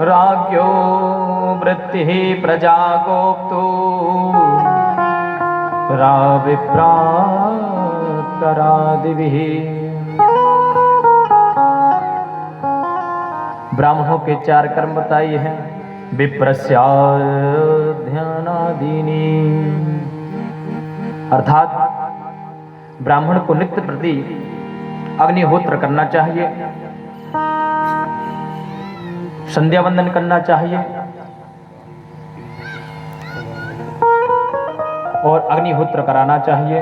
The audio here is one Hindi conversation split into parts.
राज्ञो वृत्तिः प्रजागोप्तो विप्रातरादिभिः। ब्राह्मणों के 4 कर्म बताइए हैं। विप्रस्याध्यानादीनि, अर्थात ब्राह्मण को नित्य प्रति अग्निहोत्र करना चाहिए, संध्या वंदन करना चाहिए और अग्निहोत्र कराना चाहिए,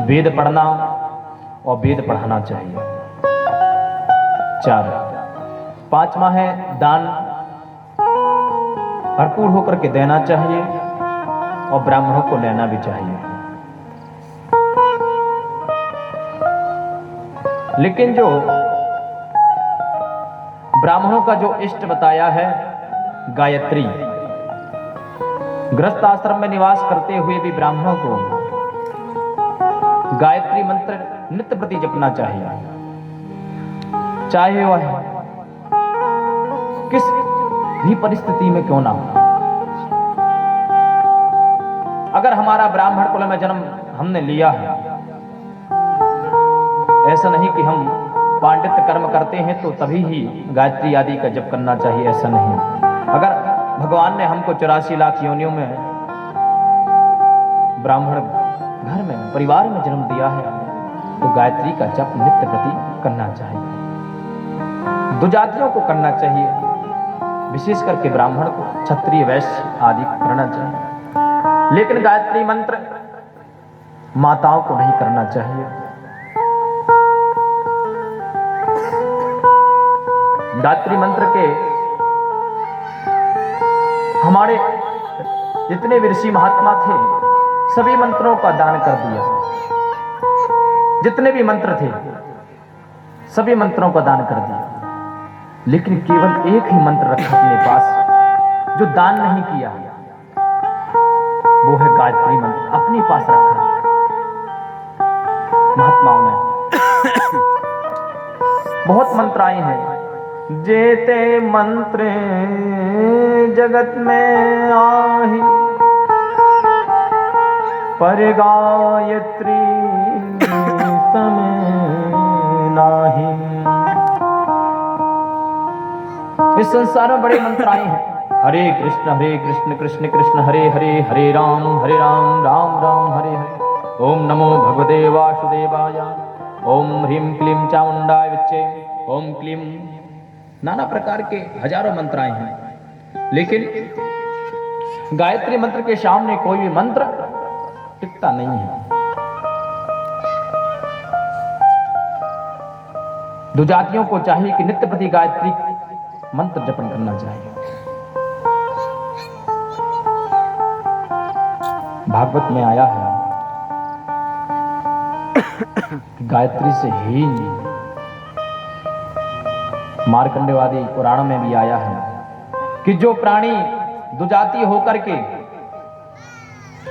वेद पढ़ना और वेद पढ़ाना चाहिए। 4। 5वां है दान, भरपूर होकर के देना चाहिए और ब्राह्मणों को लेना भी चाहिए। लेकिन जो ब्राह्मणों का जो इष्ट बताया है गायत्री, गृहस्थ आश्रम में निवास करते हुए भी ब्राह्मणों को गायत्री मंत्र नित्य प्रति जपना चाहिए, चाहे वह किस भी परिस्थिति में क्यों ना हो। अगर हमारा ब्राह्मण कुल में जन्म हमने लिया है, ऐसा नहीं कि हम पांडित्य कर्म करते हैं तो तभी ही गायत्री आदि का जप करना चाहिए, ऐसा नहीं। अगर भगवान ने हमको 84 लाख योनियों में ब्राह्मण घर में परिवार में जन्म दिया है तो गायत्री का जप नित्य प्रति करना चाहिए। 2 जातियों को करना चाहिए, विशेष करके ब्राह्मण को, क्षत्रिय वैश्य आदि को करना चाहिए। लेकिन गायत्री मंत्र माताओं को नहीं करना चाहिए। गायत्री मंत्र के हमारे जितने भी ऋषि महात्मा थे सभी मंत्रों का दान कर दिया। जितने भी मंत्र थे सभी मंत्रों का दान कर दिया, लेकिन केवल एक ही मंत्र रखा अपने पास जो दान नहीं किया, वो है गायत्री मंत्र, अपने पास रखा महात्माओं ने। बहुत मंत्र आए हैं, जेते मंत्र जगत में आही, पर गायत्री समय नाही। इस संसार में बड़े मंत्र आए हैं, हरे कृष्ण कृष्ण कृष्ण हरे हरे, हरे राम राम राम हरे हरे। ओम नमो भगवते वासुदेवाय, ओम ह्रीं क्लीं चामुंडाय विच्चे, ओम क्लीं, नाना प्रकार के हजारों मंत्र आए हैं। लेकिन गायत्री मंत्र के सामने कोई भी मंत्र टिकता नहीं है। 2 जातियों को चाहिए कि नित्य प्रति गायत्री मंत्र जपन करना चाहिए। भागवत में आया है कि गायत्री से ही, मार्कंडेयवादी पुराणों में भी आया है कि जो प्राणी दुजाति होकर के,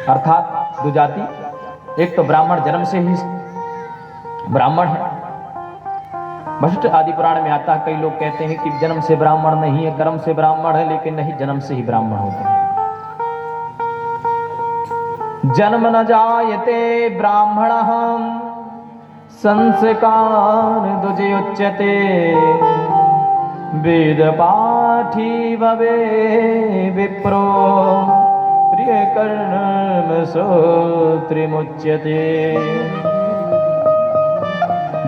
अर्थात दुजाति, एक तो ब्राह्मण जन्म से ही ब्राह्मण है। वशिष्ठ आदि पुराण में आता है, कई लोग कहते हैं कि जन्म से ब्राह्मण नहीं है, कर्म से ब्राह्मण है, लेकिन नहीं, जन्म से ही ब्राह्मण होते हैं। जन्म न जायते ब्राह्मणः संस्कार दुजे उच्यते, वेद पाठी भवे विप्रो त्रिकर्णम श्रोत्रिमुच्यते।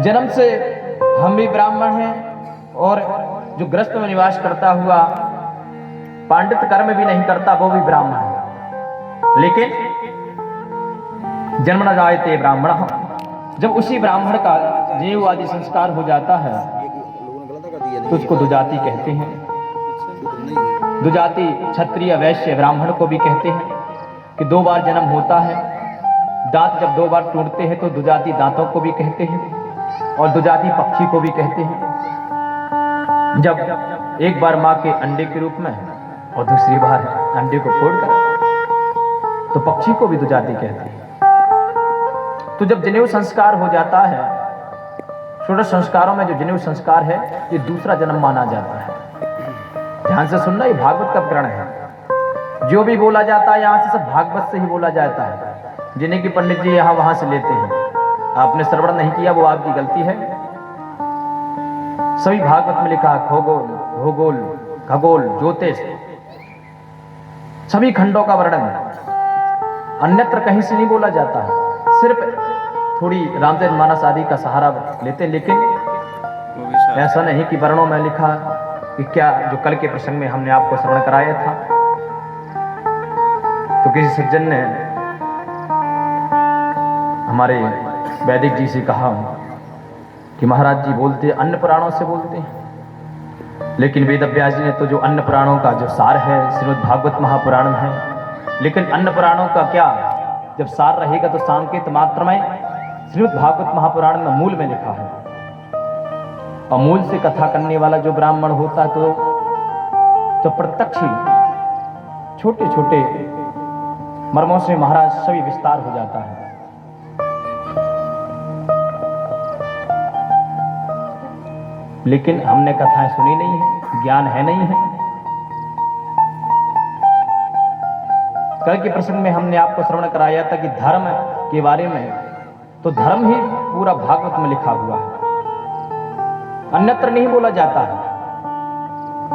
जन्म से हम भी ब्राह्मण हैं और जो गृहस्थ में निवास करता हुआ पांडित्य कर्म भी नहीं करता वो भी ब्राह्मण है। लेकिन जन्म न जायते ब्राह्मण, जब उसी ब्राह्मण का जनेऊ आदि संस्कार हो जाता है तो उसको दुजाति कहते हैं। दुजाति क्षत्रिय वैश्य ब्राह्मण को भी कहते हैं कि 2 बार जन्म होता है। दांत जब 2 बार टूटते हैं तो दुजाति दांतों को भी कहते हैं और दुजाति पक्षी को भी कहते हैं। जब एक बार मां के अंडे के रूप में और दूसरी बार अंडे को फोड़कर तो पक्षी को भी दुजाति कहते हैं। तो जब जनेऊ संस्कार हो जाता है, 16 संस्कारों में जो जनेऊ संस्कार है ये दूसरा जन्म माना जाता है। ध्यान से सुनना, ये भागवत का प्रकरण है। जो भी बोला जाता है यहाँ से सब भागवत से ही बोला जाता है। जिन्हें कि पंडित जी यहाँ वहां से लेते हैं, आपने श्रवण नहीं किया वो आपकी गलती है। सभी भागवत में लिखा, खगोल, भूगोल, खगोल, ज्योतिष, सभी खंडों का वर्णन अन्यत्र कहीं से नहीं बोला जाता है। सिर्फ थोड़ी रामचरितमानस आदि का सहारा लेते, लेकिन ऐसा नहीं कि वर्णों में लिखा कि क्या, जो कल के प्रसंग में हमने आपको श्रवण कराया था। तो किसी सज्जन ने हमारे वैदिक जी से कहा कि महाराज जी बोलते अन्य पुराणों से बोलते हैं, लेकिन वेद व्यास जी ने तो जो अन्य पुराणों का जो सार है श्रीमद् भागवत महापुराण है, लेकिन अन्य पुराणों का क्या, जब सार रहेगा तो सांकेत मात्र में श्रीमद् भागवत महापुराण में मूल में लिखा है। और मूल से कथा करने वाला जो ब्राह्मण होता है तो प्रत्यक्ष ही छोटे छोटे मर्मों से महाराज सभी विस्तार हो जाता है। लेकिन हमने कथाएं सुनी नहीं है, ज्ञान है नहीं है। कल के प्रसंग में हमने आपको श्रवण कराया था कि धर्म के बारे में, तो धर्म ही पूरा भागवत में लिखा हुआ है, अन्यत्र नहीं बोला जाता है।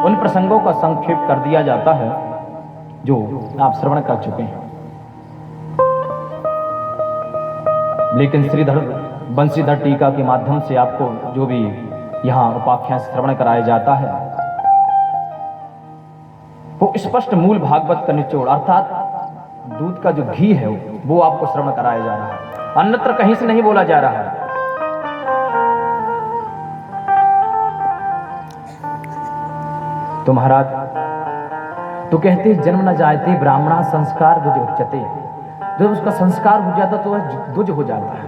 उन प्रसंगों का संक्षेप कर दिया जाता है जो आप श्रवण कर चुके हैं। लेकिन श्रीधर बंशीधर टीका के माध्यम से आपको जो भी यहाँ उपाख्यान श्रवण कराया जाता है, वो स्पष्ट मूल भागवत का निचोड़ अर्थात दूध का जो घी है वो आपको श्रवण कराया जा रहा है, अन्यत्र कहीं से नहीं बोला जा रहा है। तो महाराज तो कहते जन्म न जायते ब्राह्मणा संस्कार दुज उच्चते, जब उसका संस्कार हो जाता तो वह दुज हो जाता है।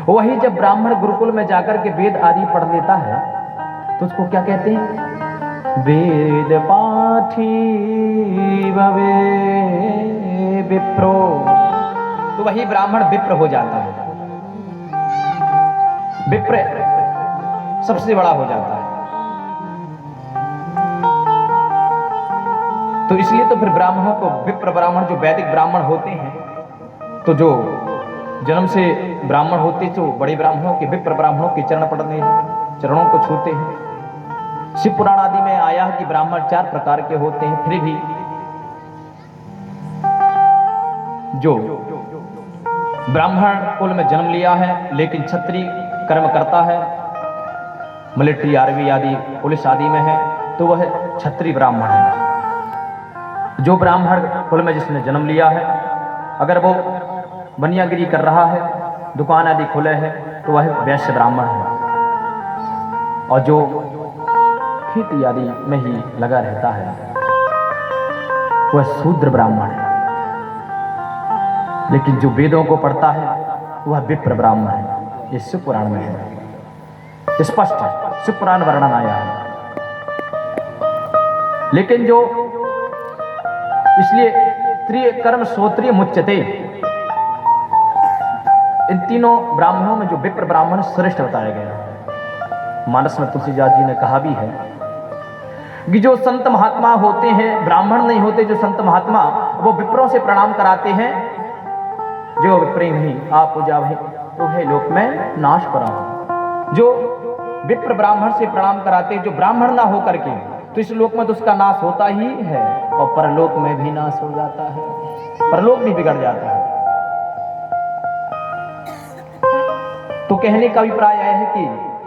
वही जब ब्राह्मण गुरुकुल में जाकर के वेद आदि पढ़ लेता है तो उसको क्या कहते हैं, वेद पाठी भवे विप्रो, तो वही ब्राह्मण विप्र हो जाता है। विप्र सबसे बड़ा हो जाता है। तो इसलिए तो फिर ब्राह्मणों को विप्र ब्राह्मण, जो वैदिक ब्राह्मण होते हैं, तो जो जन्म से ब्राह्मण होते तो बड़े ब्राह्मणों के, विप्र ब्राह्मणों के चरण पड़ने, चरणों को छूते हैं। शिव पुराण आदि में आया है कि ब्राह्मण 4 प्रकार के होते हैं। फिर भी जो ब्राह्मण कुल में जन्म लिया है लेकिन क्षत्रिय कर्म करता है, मिलिट्री आर्मी आदि पुलिस आदि में है, तो वह क्षत्रिय ब्राह्मण है। जो ब्राह्मण कुल में जिसने जन्म लिया है, अगर वो बनियागिरी कर रहा है, दुकान आदि खुले है, तो वह वैश्य ब्राह्मण है। और जो खेती आदि में ही लगा रहता है वह शूद्र ब्राह्मण है। लेकिन जो वेदों को पढ़ता है वह विप्र ब्राह्मण है। ये शिव पुराण में है, स्पष्ट है, शिव पुराण वर्णन आया है। लेकिन जो इसलिए त्रिय कर्म श्रोत्रिय मुच्यते, इन तीनों ब्राह्मणों में जो विप्र ब्राह्मण श्रेष्ठ बताया गया है। मानस में तुलसीदास जी ने कहा भी है कि जो संत महात्मा होते हैं, ब्राह्मण नहीं होते, जो संत महात्मा वो विप्रों से प्रणाम कराते हैं, जो विप्र नहीं आप जावहि तो है लोक में नाश परा। जो विप्र ब्राह्मण से प्रणाम कराते, जो ब्राह्मण ना होकर के, तो इस लोक में तो उसका नाश होता ही है और परलोक में भी नाश हो जाता है, परलोक भी बिगड़ जाता है। तो कहने का अभिप्राय यह है कि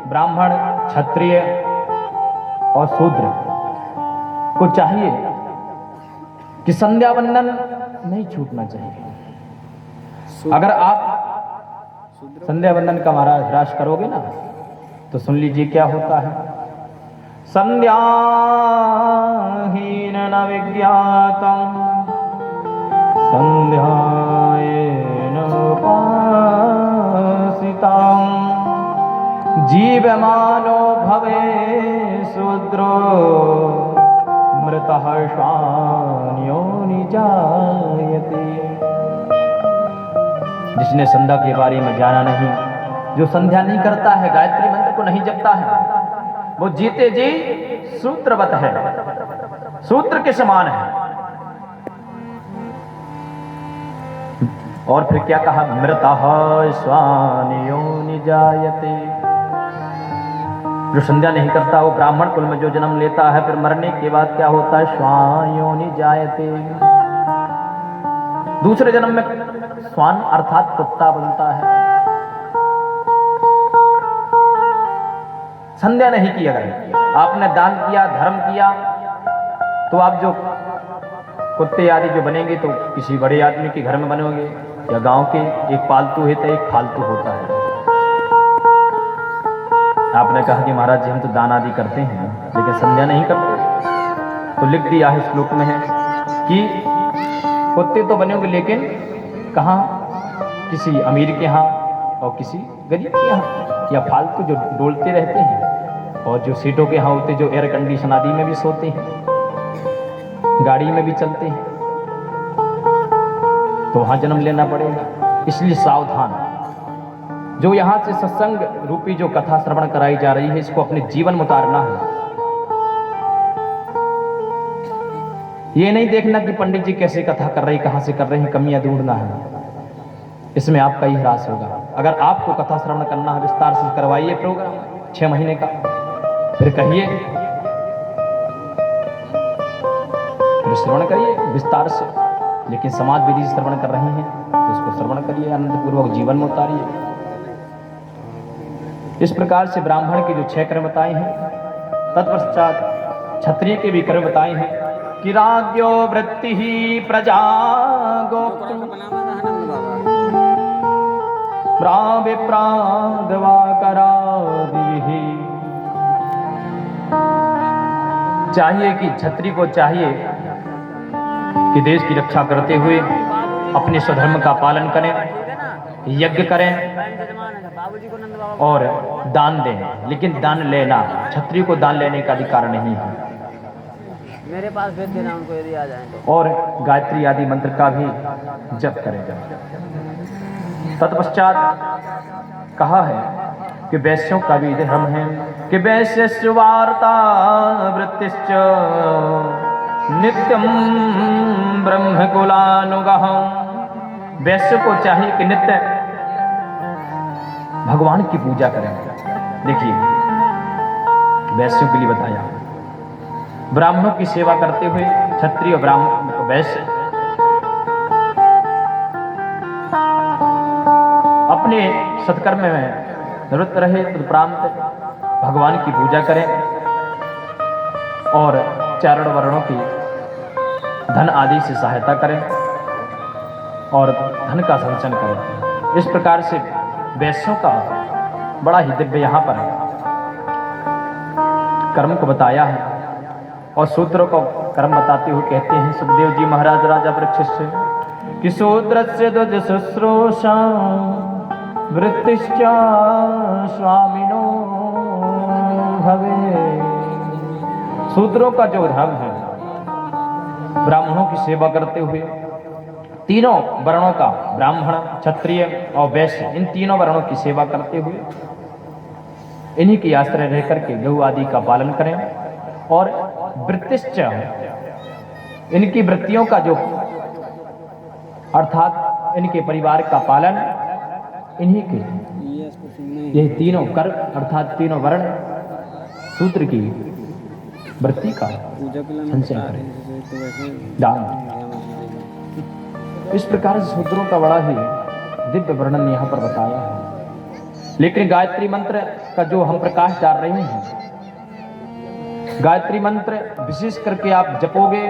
ब्राह्मण, क्षत्रिय और शूद्र को चाहिए कि संध्या वंदन नहीं छूटना चाहिए। अगर आप संध्या वंदन का महाराज ह्रास करोगे ना, तो सुन लीजिए क्या होता है। संध्याहीन न विज्ञातम संध्यायेन उपासितं जीवमानो भवे शूद्रो मृतः शान्योनि जायते। जिसने संध्या के बारे में जाना नहीं, जो संध्या नहीं करता है, गायत्री मंत्र को नहीं जपता है, वो जीते जी शूद्रवत है। सूत्र के समान है। और फिर क्या कहा, मृतः स्वान योनि जायते, जो संध्या नहीं करता वो ब्राह्मण कुल में जो जन्म लेता है, फिर मरने के बाद क्या होता है, श्वान योनि जायते, दूसरे जन्म में स्वान अर्थात कुत्ता बनता है। संध्या नहीं की, अगर आपने दान किया, धर्म किया, तो आप जो कुत्ते आदि जो बनेंगे तो किसी बड़े आदमी के घर में बनोगे, या गांव के एक पालतू है तो एक फालतू होता है। आपने कहा कि महाराज जी हम तो दान आदि करते हैं लेकिन संध्या नहीं करते, तो लिख दिया है श्लोक में है कि कुत्ते तो बनेंगे लेकिन कहाँ, किसी अमीर के यहाँ और किसी गरीब के यहाँ, या फालतू जो डोलते रहते हैं और जो सीटों के यहाँ होते, जो एयर कंडीशन आदि में भी सोते हैं, गाड़ी में भी चलते हैं, तो वहां जन्म लेना पड़ेगा। इसलिए सावधान, जो यहां से सत्संग रूपी जो कथा श्रवण कराई जा रही है, इसको अपने जीवन में उतारना है। ये नहीं देखना कि पंडित जी कैसे कथा कर रही, कहां से कर रहे हैं, कमियां ढूंढना है, इसमें आपका ही ह्रास होगा। अगर आपको कथा श्रवण करना है, विस्तार से करवाइए प्रोग्राम 6 महीने का, फिर कहिए, फिर श्रवण करिए विस्तार से, लेकिन समाज विधि श्रवण कर रहे हैं तो उसको श्रवण करिए, आनंद पूर्वक जीवन में उतारिए। इस प्रकार से ब्राह्मण के जो 6 कर्म बताए हैं, तत्पश्चात क्षत्रिय के भी कर्म बताए हैं कि राज्यो वृत्ति ही प्रजा गोप्तु प्राविप्रादवा करादिभिः। चाहिए कि क्षत्रिय को चाहिए कि देश की रक्षा करते हुए अपने स्वधर्म का पालन करें, यज्ञ करें और दान दें, लेकिन दान लेना, क्षत्रिय को दान लेने का अधिकार नहीं है। मेरे पास भेज देना उनको यदि आ जाए तो। और गायत्री आदि मंत्र का भी जप करेगा। तत्पश्चात कहा है कि वैश्यों का भी धर्म है कि वैश्य वार्ता वृत्तिश्च नित्यम ब्रह्मकुलानुगः। वैश्य को चाहिए कि नित्य भगवान की पूजा करें। देखिए वैश्यों के लिए बताया, ब्राह्मणों की सेवा करते हुए क्षत्रिय ब्राह्मण वैश्य अपने सत्कर्म में निवृत्त रहे, तदुपरांत भगवान की पूजा करें और चारण वर्णों की धन आदि से सहायता करें और धन का संचयन करें। इस प्रकार से वैश्यों का बड़ा ही दिव्य यहाँ पर कर्म को बताया है। और शूद्रों को कर्म बताते हुए कहते हैं सुखदेव जी महाराज राजा परीक्षित से कि शूद्रस्य द्वज शुश्रूषा वृत्तिश्च स्वामिनो भवे। शूद्रों का जो धर्म है, ब्राह्मणों की सेवा करते हुए, तीनों वर्णों का, ब्राह्मण क्षत्रिय और वैश्य, इन तीनों वर्णों की सेवा करते हुए इन्हीं की आश्रय रह करके गौ आदि का पालन करें और वृत्तिश्च, इनकी वृत्तियों का जो अर्थात इनके परिवार का पालन इन्हीं के, ये तीनों कर अर्थात तीनों वर्ण सूत्र की वृत्ति का संचय करें, दान। इस प्रकार से शूद्रों का बड़ा ही दिव्य वर्णन यहाँ पर बताया है। लेकिन गायत्री मंत्र का जो हम प्रकाश डाल रहे हैं, गायत्री मंत्र विशेष करके आप जपोगे